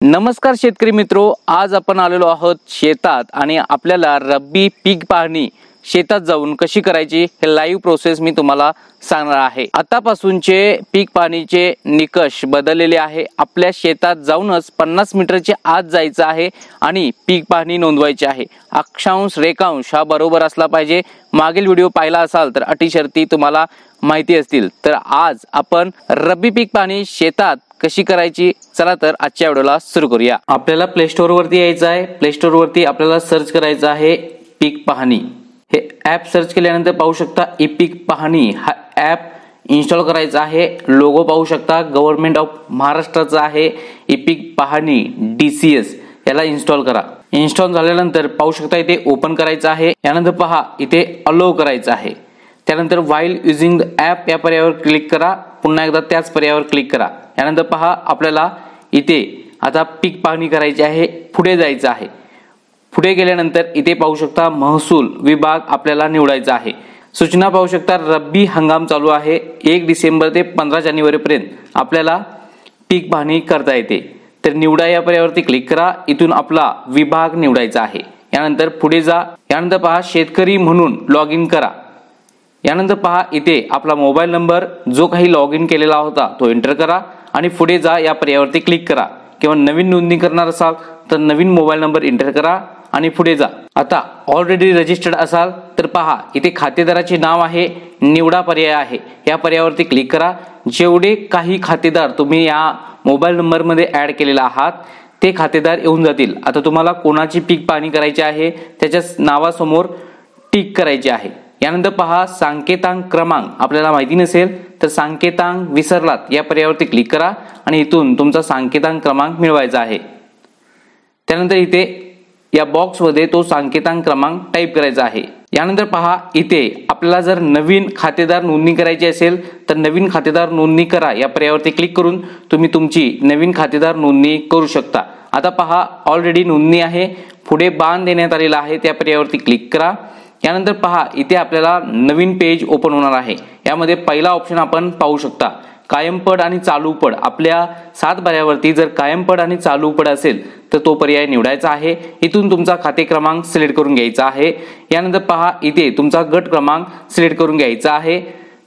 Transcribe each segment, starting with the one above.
नमस्कार शेतकरी मित्रो, आज आपण आलेलो आहोत शेतात आणि आपल्याला रब्बी पीक पाहणी शेतात जाऊन कशी करायची हे लाईव्ह प्रोसेस मी तुम्हाला सांगणार आहे। आतापासूनचे पीक पाहणीचे निकष बदललेले आहे। आपल्या शेतात जाऊनच 50 मीटरच्या आत जायचं आहे आणि पीक पाहणी नोंदवायची आहे। अक्षांश रेखांश हा बरोबर असला पाहिजे। मागील व्हिडिओ पाहिला असाल तर अटी शर्ती तुम्हाला माहिती असतील। तर आज आपण रब्बी पीक पाहणी शेतात कशी करायची, चला तर आजच्या व्हिडिओला सुरू करूया। आपल्याला प्ले स्टोर वरती यायचं आहे। प्ले स्टोर वरती आपल्याला सर्च करायचं आहे पीक पाहणी। हे ॲप सर्च केल्यानंतर पाहू शकता ई पीक पाहणी हा ॲप इन्स्टॉल करायचा आहे। लोगो पाहू शकता गव्हर्नमेंट ऑफ महाराष्ट्राचा आहे। ई पीक पाहणी DCS याला इन्स्टॉल करा। इन्स्टॉल झाल्यानंतर पाहू शकता इथे ओपन करायचं आहे। यानंतर पहा इथे अलो करायचं आहे। त्यानंतर व्हाईल युजिंग द ॲप या पर्यायावर क्लिक करा। पुन्हा एकदा त्याच पर्यायावर क्लिक करा। यानंतर पहा आपल्याला इथे आता पीक पाहणी करायची आहे। पुढे जायचं आहे। पुढे गेल्यानंतर इथे पाहू शकता महसूल विभाग आपल्याला निवडायचा आहे। सूचना पाहू शकता रब्बी हंगाम चालू आहे। 1 डिसेंबर ते 15 जानेवारी पर्यंत आपल्याला पीक पाहणी करता येते। तर निवडा या पर्यायावरती क्लिक करा। इथून आपला विभाग निवडायचा आहे। यानंतर पुढे जा। यानंतर पहा शेतकरी म्हणून लॉग इन करा। यानंतर पहा इथे आपला मोबाईल नंबर जो काही लॉग इन केलेला होता तो एंटर करा आणि पुढे जा या पर्यायावरती क्लिक करा। किंवा नवीन नोंदणी करणार असाल तर नवीन मोबाईल नंबर एंटर करा आणि पुढे जा। आता ऑलरेडी रजिस्टर्ड असाल तर पहा इथे खातेदाराचे नाव आहे, निवडा पर्याय आहे। या पर्यायावरती क्लिक करा। जेवढे काही खातेदार तुम्ही या मोबाईल नंबर मध्ये ऍड केलेला आहात ते खातेदार येऊन जातील। आता तुम्हाला कोणाची पीक पाहणी करायची आहे त्याच्या नावासमोर टिक करायची आहे। यानंतर पहा सांकेतांक क्रमांक आपल्याला माहिती नसेल तर सांकेतांक विसरलात या पर्यायावरती क्लिक करा आणि इथून तुमचा सांकेतांक क्रमांक मिळवायचा आहे। त्यानंतर इथे या बॉक्स मध्ये तो सांकेतांक क्रमांक टाइप करायचा आहे। यानंतर पहा इथे आपल्याला जर नवीन खातेदार नोंदणी करायची असेल तर नवीन खातेदार नोंदणी करा या पर्यायावरती क्लिक करून तुम्ही तुमची नवीन खातेदार नोंदणी करू शकता। आता पहा ऑलरेडी नोंदणी आहे। पुढे बाण देण्यात आलेला आहे त्या पर्यायावरती क्लिक करा। यानंतर पहा इथे आपल्याला नवीन पेज ओपन होणार आहे। यामध्ये पहिला ऑप्शन आपण पाहू शकता कायम पड आणि चालू पड। आपल्या 7 पर्यायावरती जर कायम पड आणि चालू पड असेल तर तो पर्याय निवडायचा आहे। इथून तुमचा खाते क्रमांक सिलेक्ट करून घ्यायचा आहे। यानंतर पहा इथे तुमचा गट क्रमांक सिलेक्ट करून घ्यायचा आहे।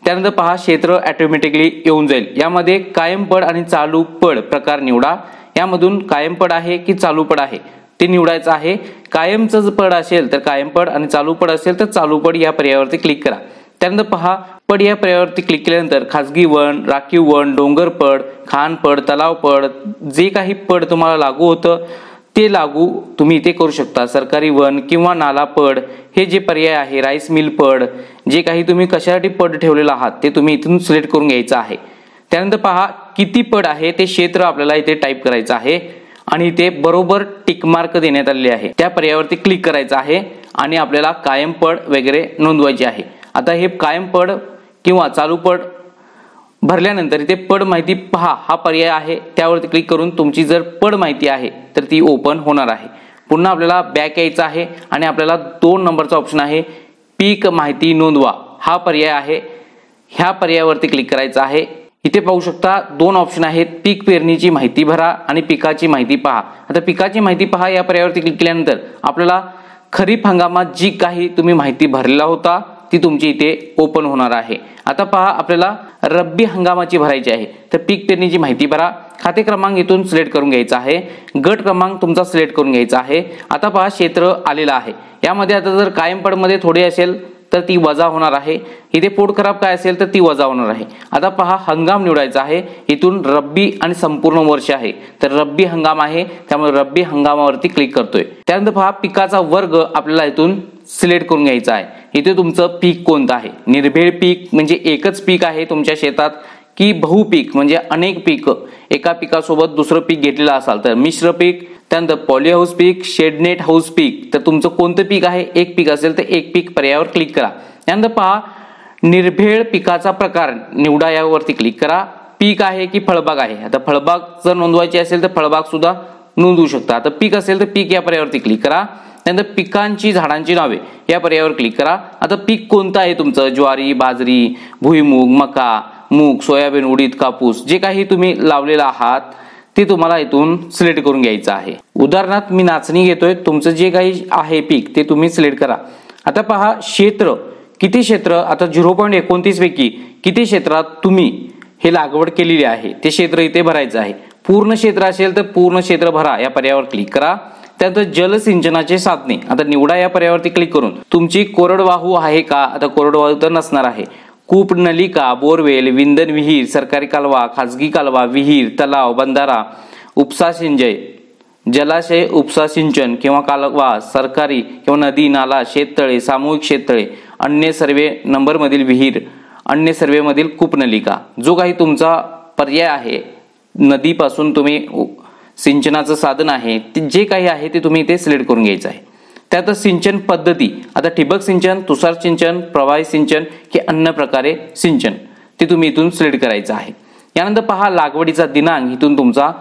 त्यानंतर पहा क्षेत्र ऑटोमॅटिकली येऊन जाईल। यामध्ये कायम पड आणि चालू पड प्रकार निवडा। यामधून कायम पड आहे की चालू पड आहे ते निवडायचं आहे। कायमचं पड असेल तर कायम पड आणि चालू पड असेल तर चालू पड या पर्यायावरती क्लिक करा। त्यानंतर पहा पड या पर्यायावरती क्लिक केल्यानंतर खाजगी वन, राखीव वन, डोंगर पड, खान पड, तलाव पड जे काही पड तुम्हाला लागू होतं ते लागू तुम्ही इथे करू शकता। सरकारी वन किंवा नाला पड हे जे पर्याय आहे, राईस मिल पड, जे काही तुम्ही कशासाठी पड ठेवलेला आहात ते तुम्ही इथून सिलेक्ट करून घ्यायचं आहे। त्यानंतर पहा किती पड आहे ते क्षेत्र आपल्याला इथे टाइप करायचं आहे आणि इथे बरोबर टिक मार्क देण्यात आलेले आहे। त्या पर्यायावरती क्लिक करायचं आहे आणि आपल्याला कायम पड वगैरे नोंदवायची आहे। आता हे कायम पड किंवा चालू पड भरल्यानंतर इथे पड माहिती पहा हा पर्याय आहे। त्यावरती क्लिक करून तुमची जर पड माहिती आहे तर ती ओपन होणार आहे। पुन्हा आपल्याला बॅक यायचं आहे आणि आपल्याला 2 नंबरचा ऑप्शन आहे पीक माहिती नोंदवा हा पर्याय आहे। ह्या पर्यायावरती क्लिक करायचं आहे। इथे पाहू शकता 2 ऑप्शन आहेत, पीक पेरणीची माहिती भरा आणि पिकाची माहिती पहा। आता पिकाची माहिती पहा या पर्यायावरती क्लिक केल्यानंतर आपल्याला खरीप हंगामात जी काही तुम्ही माहिती भरलेला होता ती तुमची इथे ओपन होणार आहे। आता पहा आपल्याला रब्बी हंगामाची भरायची आहे तर पीक पेरणीची माहिती भरा। खाते क्रमांक इथून सिलेक्ट करून घ्यायचा आहे। गट क्रमांक तुमचा सिलेक्ट करून घ्यायचा आहे। आता पहा क्षेत्र आलेलं आहे। यामध्ये आता जर कायम पड मध्ये थोडे असेल तर ती वजा होणार आहे। इथे पोट खराब काय असेल तर ती वजा होणार आहे। आता पहा हंगाम निवडायचा आहे। इथून रब्बी आणि संपूर्ण वर्ष आहे तर रब्बी हंगाम आहे त्यामुळे रब्बी हंगामावरती क्लिक करतोय। त्यानंतर पहा पिकाचा वर्ग आपल्याला इथून सिलेक्ट करून घ्यायचा आहे। इथे तुमचं पीक कोणतं आहे, निर्भेळ पीक म्हणजे एकच पीक आहे तुमच्या शेतात की बहुपीक म्हणजे अनेक पीक एका पिकासोबत दुसरं पीक घेतलेलं असाल तर मिश्र पीक। त्यानंतर पॉली हाऊस पीक, शेडनेट हाऊस पीक तर तुमचं कोणतं पीक आहे, एक पीक असेल तर एक पीक पर्यायावर क्लिक करा। त्यानंतर पहा निर्भेळ पिकाचा प्रकार निवडा यावरती क्लिक करा। पीक आहे की फळबाग आहे। आता फळबाग जर नोंदवायची असेल तर फळबाग सुद्धा नोंदवू शकता। आता पीक असेल तर पीक या पर्यायावरती क्लिक करा। त्यानंतर पिकांची झाडांची नावे या पर्यायावर क्लिक करा। आता पीक कोणतं आहे तुमचं, ज्वारी, बाजरी, भुईमूग, मका, मूग, सोयाबीन, उडीद, कापूस जे काही तुम्ही लावलेला आहात ते तुम्हाला इथून सिलेक्ट करून घ्यायचं आहे। उदाहरणार्थ मी नाचणी घेतोय, तुमचं जे काही आहे पीक ते तुम्ही सिलेक्ट करा। आता पहा क्षेत्र, किती क्षेत्र, आता 0.29 पैकी किती क्षेत्रात तुम्ही हे लागवड केलेली आहे ते क्षेत्र इथे भरायचं आहे। पूर्ण क्षेत्र असेल तर पूर्ण क्षेत्र भरा या पर्यायावर क्लिक करा। त्यानंतर जलसिंचनाचे साधने, आता निवडा या पर्यायावरती क्लिक करून तुमची कोरडवाहू आहे का, आता कोरडवाहू तर नसणार आहे। कूप, नलिका, बोरवेल, विंधन विहीर, सरकारी कालवा, खाजगी कालवा, विहीर, तलाव, बंधारा, उपसा सिंचन, जलाशय, उपसा सिंचन किंवा कालवा, सरकारी किंवा नदी, नाला, शेततळे, सामूहिक शेततळे, अन्य सर्वे नंबर मधील विहीर, अन्य सर्वे मधील कूप, नलिका, जो काही तुमचा पर्याय आहे, नदीपासून तुम्ही सिंचनाचं साधन आहे ते जे काही आहे ते तुम्ही इथे सिलेक्ट करून घ्यायचं आहे। त्यात सिंचन पद्धती, आता ठिबक सिंचन, तुषार सिंचन, प्रवाही सिंचन की अन्य प्रकारे सिंचन ते तुम्ही इथून सिलेक्ट करायचं आहे। यानंतर पहा लागवडीचा दिनांक इथून तुमचा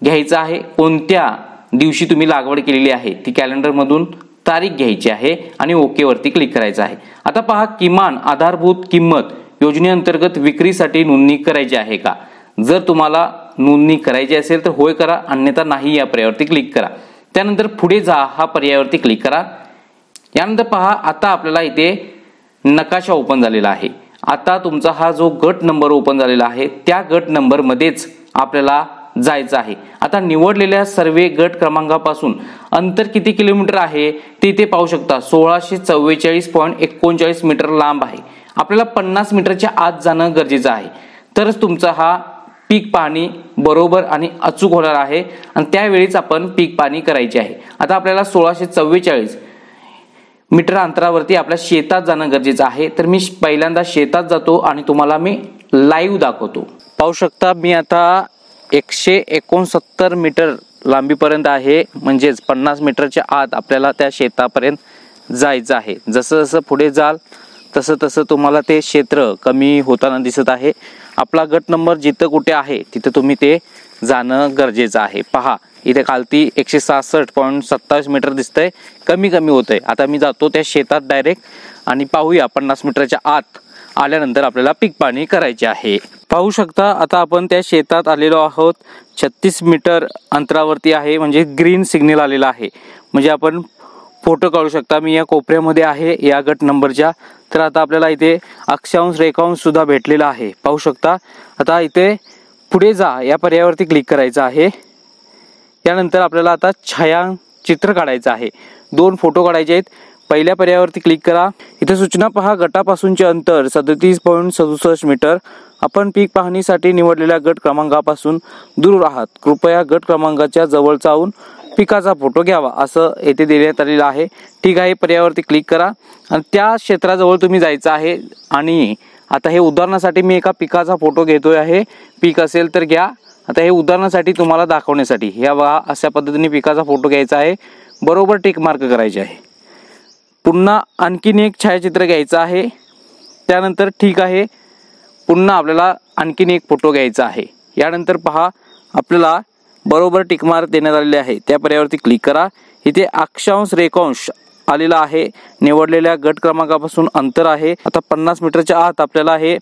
घ्यायचा आहे, कोणत्या दिवशी तुम्ही लागवड केलेली आहे ती कॅलेंडर मधून तारीख घ्यायची आहे आणि ओके वरती क्लिक करायचं आहे। आता पहा किमान आधारभूत किंमत योजनेअंतर्गत विक्रीसाठी नोंदणी करायची आहे का, जर तुम्हाला नोंदणी करायची असेल तर होय करा, अन्यथा नाही या पर्यायावरती क्लिक करा। त्यानंतर पुढे जा हा पर्यायावरती क्लिक करा। यानंतर पहा आता आपल्याला इथे नकाशा ओपन झालेला आहे। आता तुमचा हा जो गट नंबर ओपन झालेला आहे त्या गट नंबर मध्येच आपल्याला जायचं आहे। आता निवडलेल्या सर्वे गट क्रमांकापासून अंतर किती किलोमीटर आहे ते इथे पाहू शकता, 1644.39 मीटर लांब आहे। आपल्याला 50 मीटरच्या आत जाणं गरजेचं आहे, तरच तुमचा हा पीक पाहणी बरोबर आणि अचूक होणार आहे आणि त्यावेळीच आपण पीक पाहणी करायची आहे। आता आपल्याला 1644 मीटर अंतरावरती आपल्या शेतात जाणं गरजेचं आहे, तर मी पहिल्यांदा शेतात जातो आणि तुम्हाला मी लाईव्ह दाखवतो। पाहू शकता मी आता 169 मीटर लांबीपर्यंत आहे, म्हणजेच 50 मीटरच्या आत आपल्याला त्या शेतापर्यंत जायचं आहे। जसं जसं पुढे जाल तसं तसं तुम्हाला ते क्षेत्र कमी होताना दिसत आहे। आपला गट नंबर जिथं कुठे आहे तिथं तुम्ही ते जाणं गरजेचं आहे। पहा इथे खालती 166.27 मीटर दिसतंय, कमी कमी होतंय। आता मी जातो त्या शेतात डायरेक्ट आणि पाहूया 50 मीटरच्या आत आल्यानंतर आपल्याला पीक पाहणी करायची आहे। पाहू शकता आता आपण त्या शेतात आलेलो आहोत, 36 मीटर अंतरावरती आहे, म्हणजे ग्रीन सिग्नल आलेला आहे, म्हणजे आपण फोटो काढू शकता। मी या कोपऱ्यामध्ये आहे या गट नंबरच्या, तर आता आपल्याला इथे अक्षांश रेखांश सुद्धा भेटलेला आहे, पाहू शकता। आता इथे पुढे जा या पर्यायावरती क्लिक करायचं आहे। यानंतर आपल्याला आता छायाचित्र काढायचं आहे, 2 फोटो काढायचे आहेत। पहिल्या पर्यायावरती क्लिक करा। इथे सूचना पहा, गटापासूनचे अंतर 37.67 मीटर। आपण पीक पाहणीसाठी निवडलेल्या गट क्रमांकापासून दूर आहात, कृपया गट क्रमांकाच्या जवळ जाऊन पिकाचा फोटो घ्यावा असं येथे देण्यात आलेलं आहे। ठीक आहे, पर्यायावरती क्लिक करा आणि त्या क्षेत्राजवळ तुम्ही जायचं आहे। आणि आता हे उदाहरणासाठी मी एका पिकाचा फोटो घेतोय आहे, पीक असेल तर घ्या। आता हे उदाहरणासाठी तुम्हाला दाखवण्यासाठी या अशा पद्धतीने पिकाचा फोटो घ्यायचा आहे, बरोबर टिक मार्क करायचे आहे। पुन्हा आणखीन एक छायाचित्र घ्यायचं आहे, त्यानंतर ठीक आहे, पुन्हा आपल्याला आणखीन एक फोटो घ्यायचा आहे। यानंतर पहा आपल्याला बरोबर टिक मार्क देण्यात आलेले आहे, त्या पर्यायावरती क्लिक करा। इथे अक्षांश रेखांश आलेला आहे, निवडलेल्या गट क्रमांकापासून अंतर आहे। आता 50 मीटरच्या आत आपल्याला हे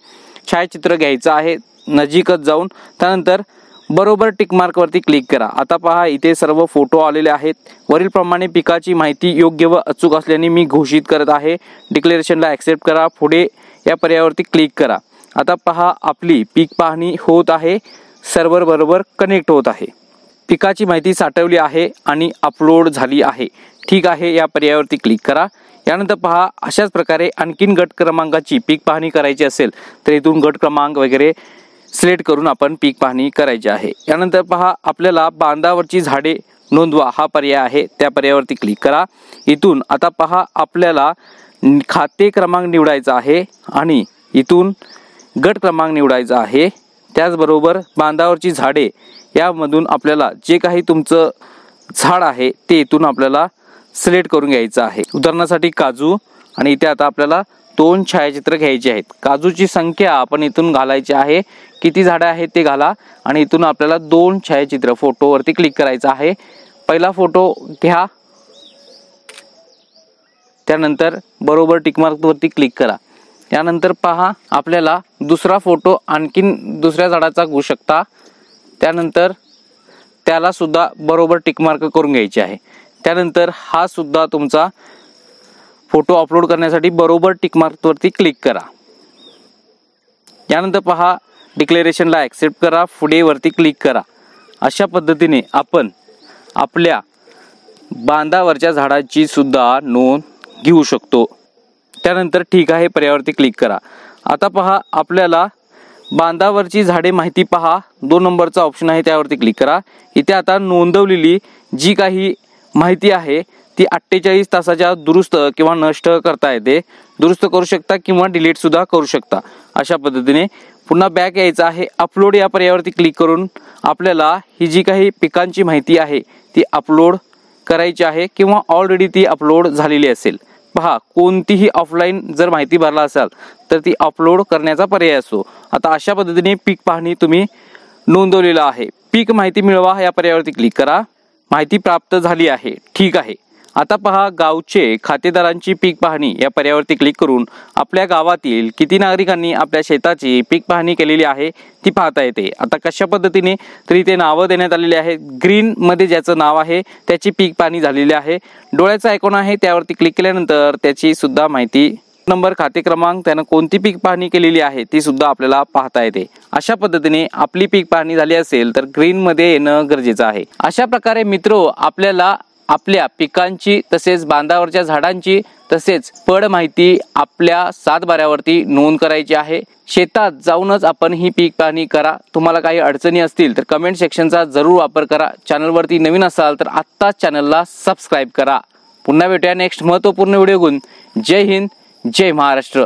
छायाचित्र घ्यायचं आहे, नजीकच जाऊन। त्यानंतर बरोबर टिक मार्क वरती क्लिक करा। आता पहा इथे सर्व फोटो आलेले आहेत। वरील प्रमाणे पिकाची माहिती योग्य व अचूक असल्याने मी घोषित करत आहे, डिक्लेरेशनला ऍक्सेप्ट करा। पुढे या पर्यायावरती क्लिक करा। आता पहा आपली पीक पाहणी होत आहे, सर्व्हर बरोबर कनेक्ट होत आहे, पिकाची माहिती साठवली आहे आणि अपलोड झाली आहे। ठीक आहे, या पर्यायावरती क्लिक करा। यानंतर पहा अशाच प्रकारे आणखीन गट क्रमांकाची पीक पाहणी करायची असेल तर इथून गट क्रमांक वगैरे सिलेक्ट करून आपण पीक पाहणी करायची आहे। यानंतर पहा आपल्याला बांधावरची झाडे नोंदवा हा पर्याय आहे, त्या पर्यायावरती क्लिक करा। इथून आता पहा आपल्याला खाते क्रमांक निवडायचा आहे आणि इथून गट क्रमांक निवडायचा आहे। त्याचबरोबर बांधावरची झाडे यामधून आपल्याला जे काही तुमचं झाड आहे ते इथून आपल्याला सिलेक्ट करून घ्यायचं आहे। उदाहरणासाठी काजू, आणि इथे आता आपल्याला 2 छायाचित्र घ्यायचे आहेत। काजूची संख्या आपण इथून घालायची आहे, किती झाडे आहेत ते घाला आणि इथून आपल्याला 2 छायाचित्र फोटोवरती क्लिक करायचं आहे। पहिला फोटो घ्या, त्यानंतर बरोबर टिक मार्क वरती क्लिक करा। त्यानंतर पहा आपल्याला दुसरा फोटो आणखीन दुसऱ्या झाडाचा घेऊ शकता। त्यानंतर त्याला सुद्धा बरोबर टिक मार्क करून घ्यायचे आहे। त्यानंतर हा सुद्धा तुमचा फोटो अपलोड करण्यासाठी बरोबर टिक मार्क वरती क्लिक करा। यानंतर पहा डिक्लेरेशनला ॲक्सेप्ट करा, पुढे वरती क्लिक करा। अशा पद्धतीने आपण आपल्या बांधावरच्या झाडाची सुद्धा नोंद घेऊ शकतो। त्यानंतर ठीक आहे पर्यायावरती क्लिक करा। आता पहा आपल्याला बांधावरची झाडे माहिती पहा 2 नंबरचा ऑप्शन आहे त्यावरती क्लिक करा। इथे आता नोंदवलेली जी काही माहिती आहे ती 48 तासाच्या दुरुस्त किंवा नष्ट करता येते। दुरुस्त करू शकता किंवा डिलीट सुद्धा करू शकता। अशा पद्धतीने पुन्हा बॅक यायचं आहे। अपलोड या पर्यायावरती क्लिक करून आपल्याला ही जी काही पिकांची माहिती आहे ती अपलोड करायची आहे किंवा ऑलरेडी ती अपलोड झालेली असेल। पहा कोणतीही ऑफलाईन जर माहिती भरला असाल तर ती अपलोड करण्याचा पर्याय असतो। आता अशा पद्धतीने पीक पाहणी तुम्ही नोंदवलेला आहे। पीक माहिती मिळवा या पर्यायावरती क्लिक करा। माहिती प्राप्त झाली आहे, ठीक आहे। आता पहा गावचे खातेदारांची पीक पाहणी या पर्यायावरती क्लिक करून आपल्या गावातील किती नागरिकांनी आपल्या शेताची पीक पाहणी केलेली आहे ती पाहता येते। आता कशा पद्धतीने तरी ते नावं देण्यात आलेले आहेत। ग्रीन मध्ये ज्याचं नाव आहे त्याची पीक पाहणी झालेली आहे। डोळ्याचा आयकॉन आहे त्यावरती क्लिक केल्यानंतर त्याची सुद्धा माहिती, नंबर, खाते क्रमांक, त्यानं कोणती पीक पाहणी केलेली आहे ती सुद्धा आपल्याला पाहता येते। अशा पद्धतीने आपली पीक पाहणी झाली असेल तर ग्रीन मध्ये येणं गरजेचं आहे। अशा प्रकारे मित्रो आपल्याला आपल्या पिकांची तसेच बांधावरच्या झाडांची तसेच पड माहिती आपल्या 7/12वरती नोंद करायची आहे। शेतात जाऊनच आपण ही पीक पाहणी करा। तुम्हाला काही अडचणी असतील तर कमेंट सेक्शनचा जरूर वापर करा। चॅनलवरती नवीन असाल तर आत्ताच चॅनलला सबस्क्राईब करा। पुन्हा भेटूया नेक्स्ट महत्त्वपूर्ण व्हिडिओ घेऊन। जय हिंद, जय महाराष्ट्र।